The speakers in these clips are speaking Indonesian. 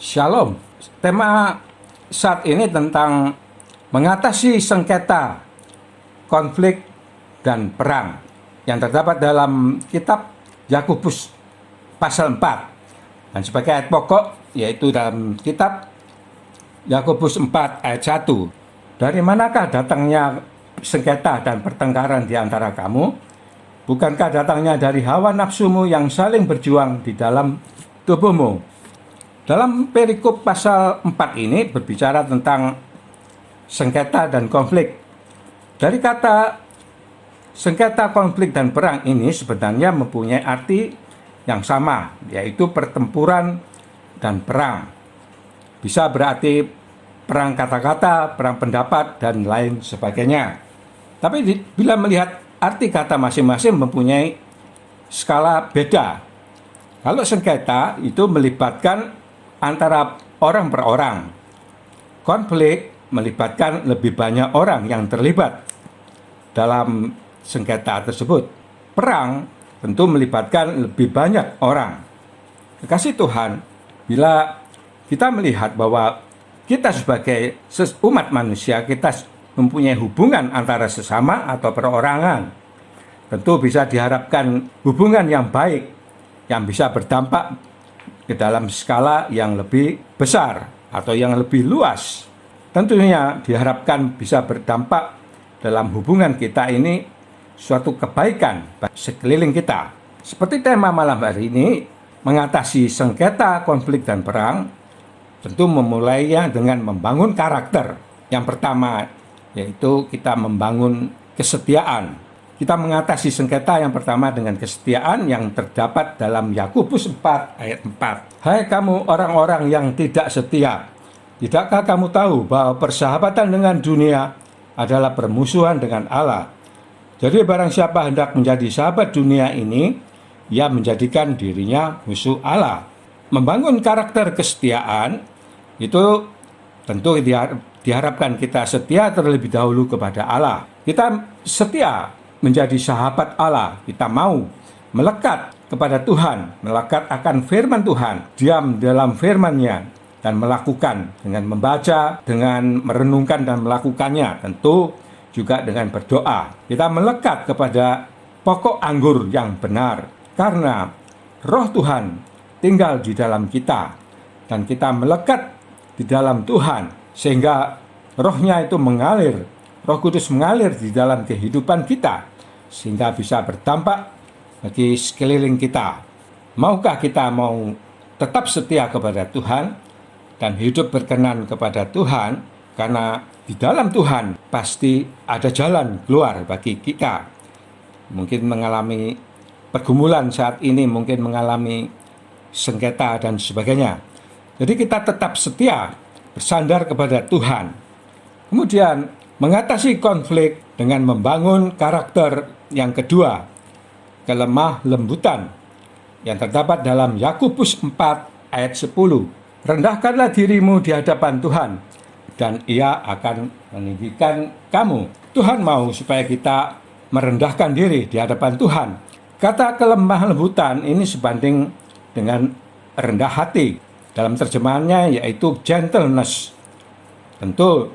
Shalom. Tema saat ini tentang mengatasi sengketa, konflik, dan perang yang terdapat dalam kitab Yakobus pasal 4. Dan sebagai ayat pokok yaitu dalam kitab Yakobus 4 ayat 1. Dari manakah datangnya sengketa dan pertengkaran di antara kamu? Bukankah datangnya dari hawa nafsumu yang saling berjuang di dalam tubuhmu? Dalam perikop pasal 4 ini berbicara tentang sengketa dan konflik. Dari kata sengketa, konflik, dan perang ini sebenarnya mempunyai arti yang sama, yaitu pertempuran dan perang. Bisa berarti perang kata-kata, perang pendapat, dan lain sebagainya. Tapi bila melihat arti kata masing-masing mempunyai skala beda. Kalau sengketa itu melibatkan antara orang per orang. Konflik melibatkan lebih banyak orang yang terlibat dalam sengketa tersebut. Perang tentu melibatkan lebih banyak orang. Kekasih Tuhan, bila kita melihat bahwa kita sebagai umat manusia, kita mempunyai hubungan antara sesama atau perorangan, tentu bisa diharapkan hubungan yang baik, yang bisa berdampak ke dalam skala yang lebih besar atau yang lebih luas. Tentunya diharapkan bisa berdampak dalam hubungan kita ini suatu kebaikan bagi sekeliling kita. Seperti tema malam hari ini, mengatasi sengketa, konflik, dan perang, tentu memulainya dengan membangun karakter. Yang pertama yaitu kita membangun kesetiaan. Kita mengatasi sengketa yang pertama dengan kesetiaan yang terdapat dalam Yakobus 4 ayat 4. Hai kamu orang-orang yang tidak setia, tidakkah kamu tahu bahwa persahabatan dengan dunia adalah permusuhan dengan Allah? Jadi barang siapa hendak menjadi sahabat dunia ini, ia menjadikan dirinya musuh Allah. Membangun karakter kesetiaan itu tentu diharapkan kita setia terlebih dahulu kepada Allah. Kita setia menjadi sahabat Allah, kita mau melekat kepada Tuhan, melekat akan firman Tuhan, diam dalam firman-Nya, dan melakukan dengan membaca, dengan merenungkan dan melakukannya, tentu juga dengan berdoa. Kita melekat kepada pokok anggur yang benar, karena roh Tuhan tinggal di dalam kita, dan kita melekat di dalam Tuhan, sehingga rohnya itu mengalir, Roh Kudus mengalir di dalam kehidupan kita, sehingga bisa berdampak bagi sekeliling kita. Maukah kita mau tetap setia kepada Tuhan dan hidup berkenan kepada Tuhan? Karena di dalam Tuhan pasti ada jalan keluar bagi kita. Mungkin mengalami pergumulan saat ini, mungkin mengalami sengketa dan sebagainya. Jadi kita tetap setia, bersandar kepada Tuhan. Kemudian mengatasi konflik dengan membangun karakter yang kedua, kelemah lembutan, yang terdapat dalam Yakobus 4 ayat 10. Rendahkanlah dirimu di hadapan Tuhan, dan Ia akan meninggikan kamu. Tuhan mau supaya kita merendahkan diri di hadapan Tuhan. Kata kelemah lembutan ini sebanding dengan rendah hati. Dalam terjemahannya yaitu gentleness. Tentu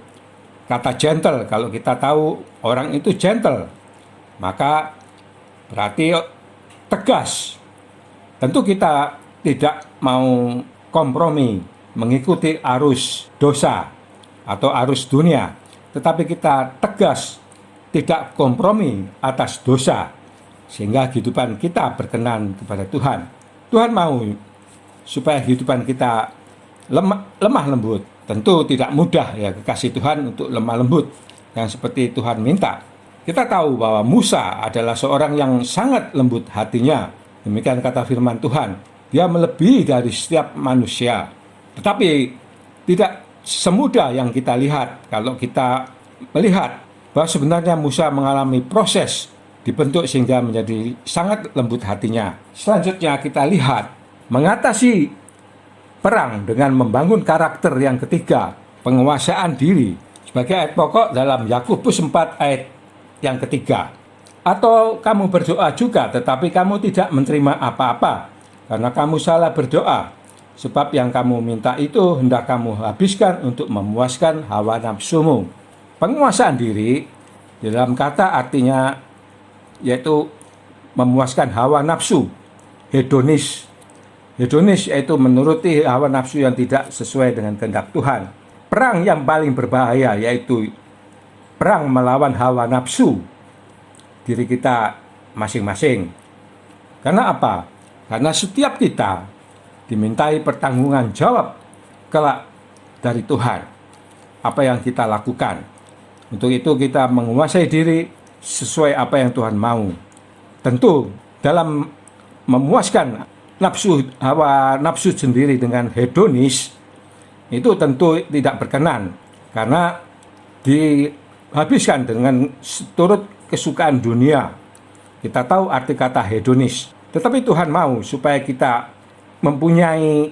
kata gentle, kalau kita tahu orang itu gentle, maka berarti tegas. Tentu kita tidak mau kompromi mengikuti arus dosa atau arus dunia, tetapi kita tegas, tidak kompromi atas dosa, sehingga kehidupan kita berkenan kepada Tuhan. Tuhan mau supaya kehidupan kita lemah lembut. Tentu tidak mudah ya kekasih Tuhan untuk lemah lembut yang seperti Tuhan minta. Kita tahu bahwa Musa adalah seorang yang sangat lembut hatinya. Demikian kata firman Tuhan. Dia melebihi dari setiap manusia. Tetapi tidak semudah yang kita lihat kalau kita melihat bahwa sebenarnya Musa mengalami proses dibentuk sehingga menjadi sangat lembut hatinya. Selanjutnya kita lihat mengatasi perang dengan membangun karakter yang ketiga, penguasaan diri. Sebagai ayat pokok dalam Yakobus 4 ayat yang ketiga. Atau kamu berdoa juga, tetapi kamu tidak menerima apa-apa, karena kamu salah berdoa. sebab yang kamu minta itu hendak kamu habiskan untuk memuaskan hawa nafsumu. Penguasaan diri dalam kata artinya yaitu memuaskan hawa nafsu, hedonis. Hedonis yaitu menuruti hawa nafsu yang tidak sesuai dengan kehendak Tuhan. Perang yang paling berbahaya yaitu perang melawan hawa nafsu diri kita masing-masing. Karena apa? Karena setiap kita dimintai pertanggungan jawab kelak dari Tuhan apa yang kita lakukan. Untuk itu kita menguasai diri sesuai apa yang Tuhan mau. Tentu dalam memuaskan hawa nafsu sendiri dengan hedonis itu tentu tidak berkenan karena dihabiskan dengan seturut kesukaan dunia. Kita tahu arti kata hedonis, tetapi Tuhan mau supaya kita mempunyai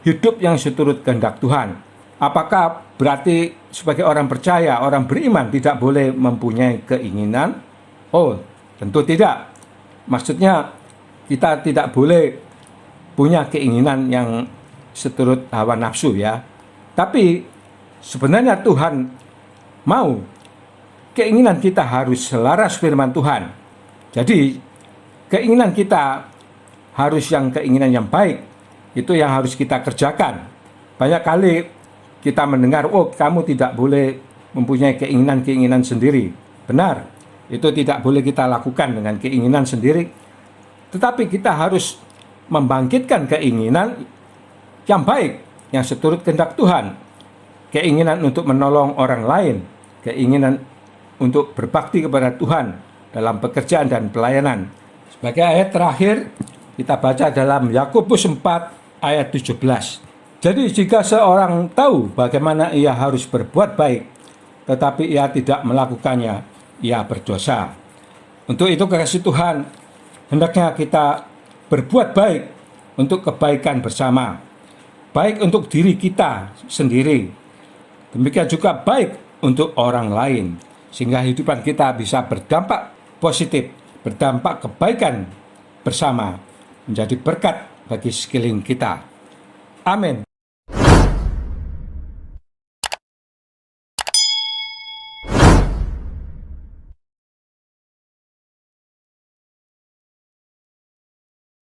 hidup yang seturut kehendak Tuhan. Apakah berarti sebagai orang percaya, orang beriman tidak boleh mempunyai keinginan? Oh, tentu tidak. Maksudnya kita tidak boleh punya keinginan yang seturut hawa nafsu ya. Tapi sebenarnya Tuhan mau keinginan kita harus selaras firman Tuhan. Jadi keinginan kita harus keinginan yang baik. Itu yang harus kita kerjakan. Banyak kali kita mendengar, oh kamu tidak boleh mempunyai keinginan-keinginan sendiri. Benar, itu tidak boleh kita lakukan dengan keinginan sendiri. Tetapi kita harus membangkitkan keinginan yang baik, yang seturut kehendak Tuhan. Keinginan untuk menolong orang lain, keinginan untuk berbakti kepada Tuhan dalam pekerjaan dan pelayanan. Sebagai ayat terakhir, kita baca dalam Yakobus 4 ayat 17. Jadi jika seorang tahu bagaimana ia harus berbuat baik, tetapi ia tidak melakukannya, ia berdosa. Untuk itu kekasih Tuhan, hendaknya kita berbuat baik untuk kebaikan bersama. Baik untuk diri kita sendiri, demikian juga baik untuk orang lain. Sehingga kehidupan kita bisa berdampak positif, berdampak kebaikan bersama, menjadi berkat bagi sekeliling kita. Amin.